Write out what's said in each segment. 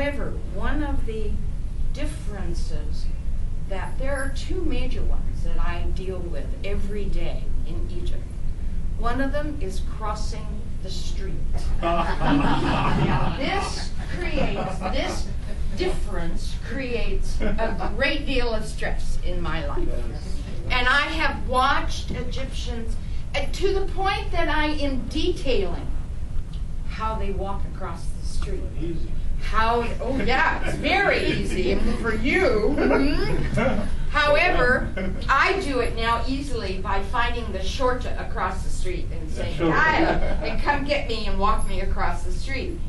However, one of the differences that there are two major ones that I deal with every day in Egypt. One of them is crossing the street. Now this difference creates a great deal of stress in my life. And I have watched Egyptians to the point that I am detailing how they walk across the street. Oh yeah, it's very easy for you. However, I do it now easily by finding the shorta across the street and saying, Kyle, and come get me and walk me across the street.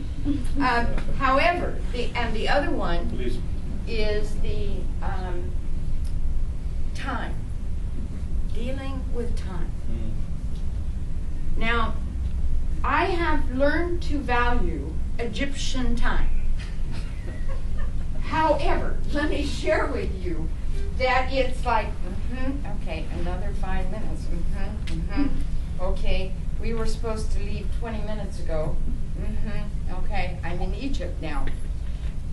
However, the other one is the time. Dealing with time. Now, I have learned to value Egyptian time. However, let me share with you that it's like, okay, another 5 minutes, okay, we were supposed to leave 20 minutes ago, okay, I'm in Egypt now.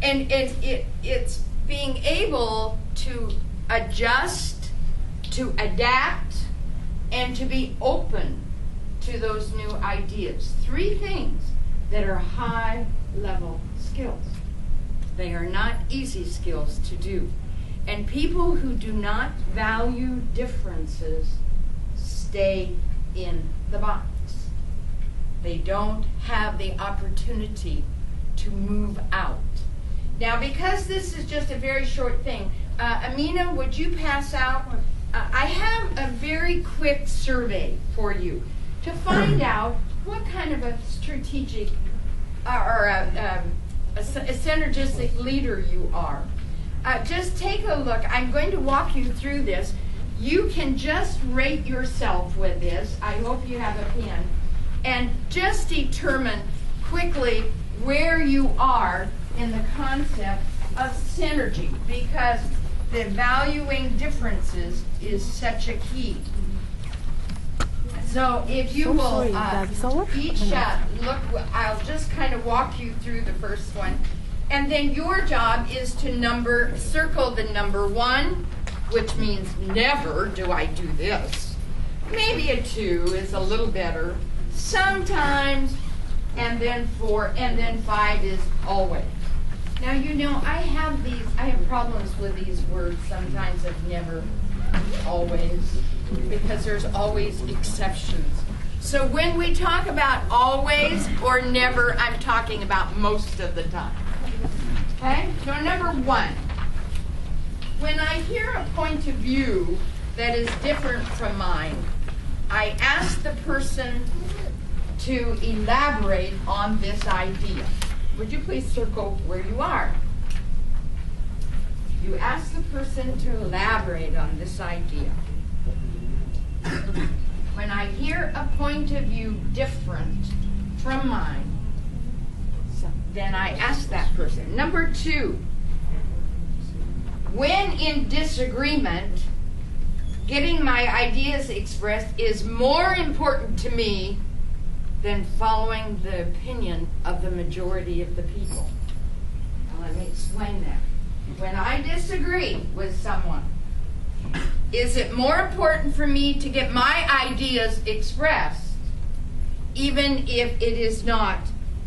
And it's being able to adjust, to adapt, and to be open to those new ideas. 3 things that are high-level skills. They are not easy skills to do. And people who do not value differences stay in the box. They don't have the opportunity to move out. Now, because this is just a very short thing, Amina, would you pass out? I have a very quick survey for you to find out what kind of a strategic or a synergistic leader you are. Just take a look. I'm going to walk you through this. You can just rate yourself with this. I hope you have a pen. And just determine quickly where you are in the concept of synergy, because the valuing differences is such a key. So if you will each look, I'll just kind of walk you through the first one. And then your job is to circle the number 1, which means never do I do this. Maybe a 2 is a little better. Sometimes, and then 4, and then 5 is always. Now, you know, I have problems with these words sometimes of never, always, because there's always exceptions. So when we talk about always or never, I'm talking about most of the time. Okay? So number 1, when I hear a point of view that is different from mine, I ask the person to elaborate on this idea. Would you please circle where you are? You ask the person to elaborate on this idea. When I hear a point of view different from mine, then I ask that person. Number 2, when in disagreement, getting my ideas expressed is more important to me than following the opinion of the majority of the people. Now, let me explain that. When I disagree with someone, is it more important for me to get my ideas expressed, even if it is not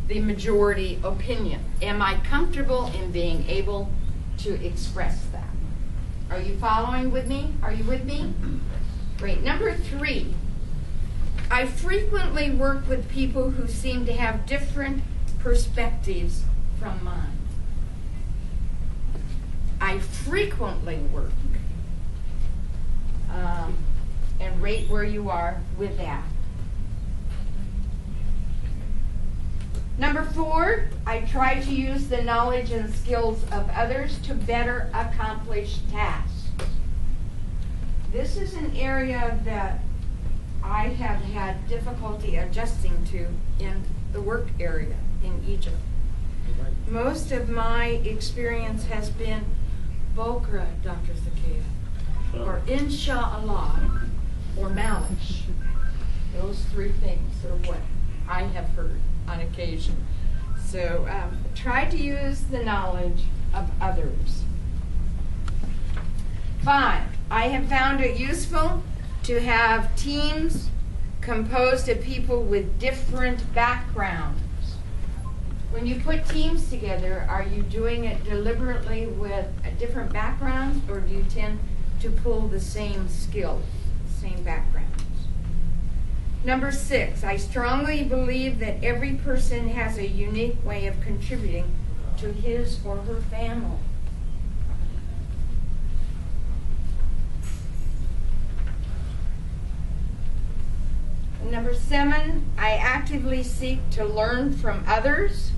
the majority opinion? Am I comfortable in being able to express that? Are you following with me? Are you with me? Great. Number 3, I frequently work with people who seem to have different perspectives from mine. I frequently work, and rate where you are with that. Number 4, I try to use the knowledge and skills of others to better accomplish tasks. This is an area that I have had difficulty adjusting to in the work area in Egypt. Most of my experience has been Bokra, Dr. Zakia, or Inshallah, or Malish. Those 3 things are what I have heard on occasion. So try to use the knowledge of others. 5, I have found it useful to have teams composed of people with different backgrounds. When you put teams together, are you doing it deliberately with different backgrounds, or do you tend to pull the same skills, same backgrounds? Number 6, I strongly believe that every person has a unique way of contributing to his or her family. Number 7, I actively seek to learn from others.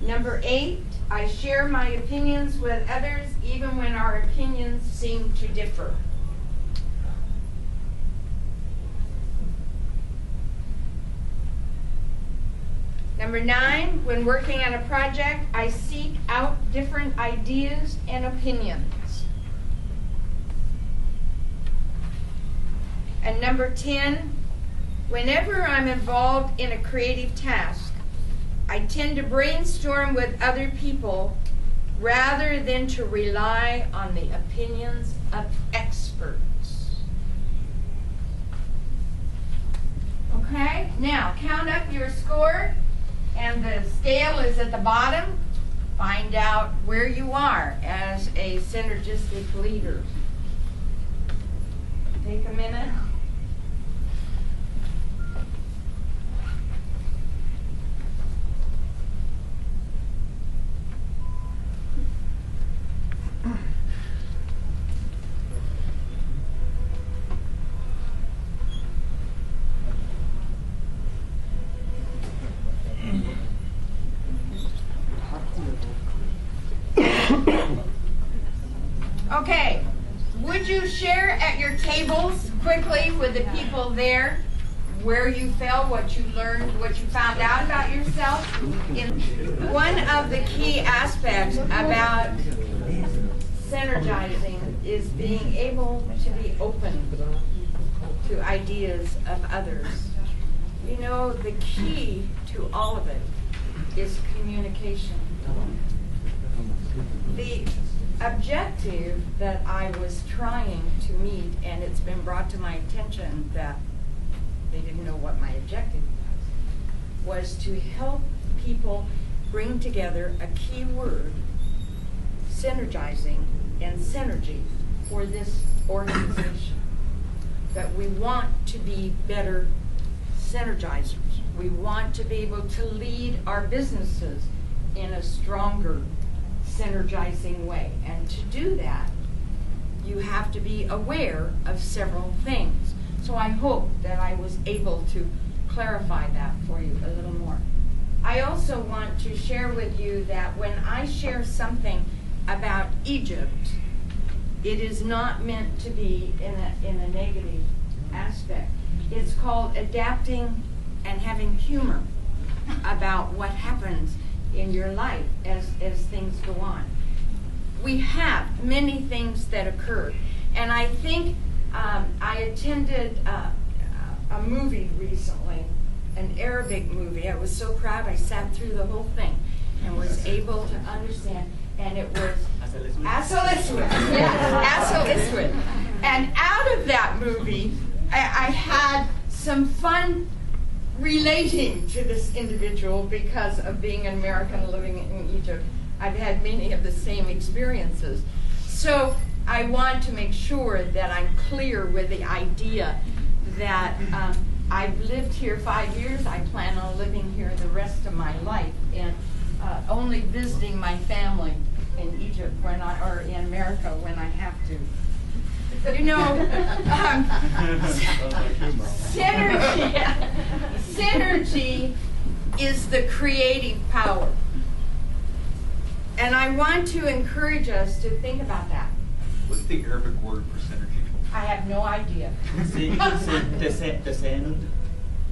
Number 8, I share my opinions with others even when our opinions seem to differ. Number 9, when working on a project, I seek out different ideas and opinions. And number 10, whenever I'm involved in a creative task, I tend to brainstorm with other people rather than to rely on the opinions of experts. Okay, now count up your score, and the scale is at the bottom. Find out where you are as a synergistic leader. Take a minute. Okay, would you share at your tables quickly with the people there where you felt, what you learned, what you found out about yourself? One of the key aspects about synergizing is being able to be open to ideas of others. You know, the key to all of it is communication. The objective that I was trying to meet, and it's been brought to my attention that they didn't know what my objective was to help people bring together a key word, synergizing and synergy, for this organization. That we want to be better synergizers. We want to be able to lead our businesses in a stronger synergizing way. And to do that, you have to be aware of several things. So I hope that I was able to clarify that for you a little more. I also want to share with you that when I share something about Egypt, it is not meant to be in a negative aspect. It's called adapting and having humor about what happens in your life as things go on. We have many things that occur, and I think I attended a movie recently, an Arabic movie. I was so proud. I sat through the whole thing and was able to understand, and it was Asal Iswad. Yes, Asal Iswad. And out of that movie, I had some fun relating to this individual because of being an American living in Egypt. I've had many of the same experiences. So I want to make sure that I'm clear with the idea that I've lived here 5 years. I plan on living here the rest of my life, and only visiting my family in Egypt or in America when I have to. You know, synergy is the creative power. And I want to encourage us to think about that. What's the Arabic word for synergy? I have no idea. تساند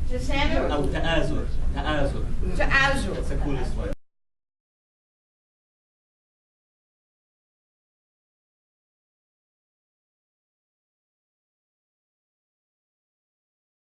تساند أو تآزر. تآزر. It's the coolest one.